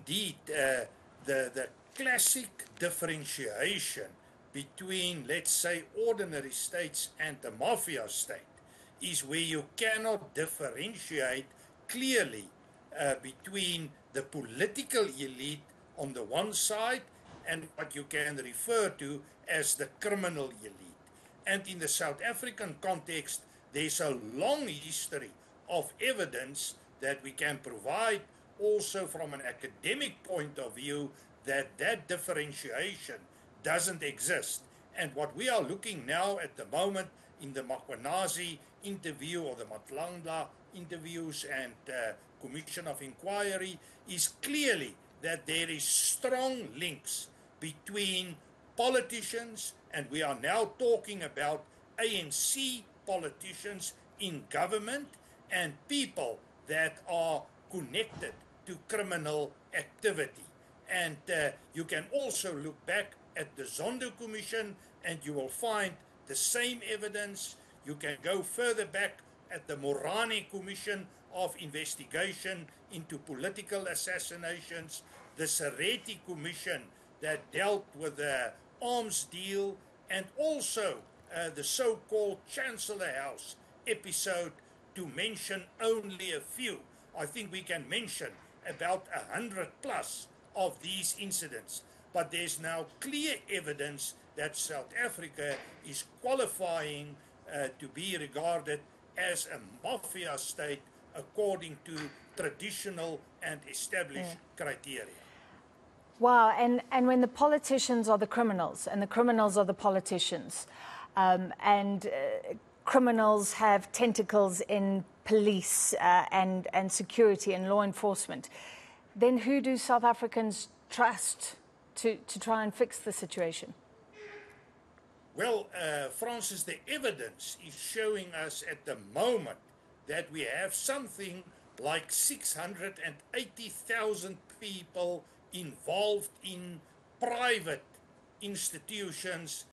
indeed the classic differentiation between, let's say, ordinary states and the mafia state is where you cannot differentiate clearly between the political elite on the one side and what you can refer to as the criminal elite. And in the South African context, there's a long history of evidence that we can provide also from an academic point of view that that differentiation doesn't exist. And what we are looking now at the moment in the Makwenazi interview or the Matlangla interviews and Commission of Inquiry is clearly that there is strong links between politicians, and we are now talking about ANC politicians in government and people that are connected to criminal activity. And you can also look back at the Zondo Commission and you will find the same evidence. You can go further back at the Morane Commission of Investigation into Political Assassinations, the Sereti Commission that dealt with the arms deal, and also the so-called Chancellor House episode, to mention only a few. I think we can mention about 100 plus of these incidents, but there's now clear evidence that South Africa is qualifying to be regarded as a mafia state according to traditional and established criteria. Wow, and when the politicians are the criminals and the criminals are the politicians, and criminals have tentacles in police and security and law enforcement, then who do South Africans trust to try and fix the situation? Well, Francis, the evidence is showing us at the moment that we have something like 680,000 people involved in private institutions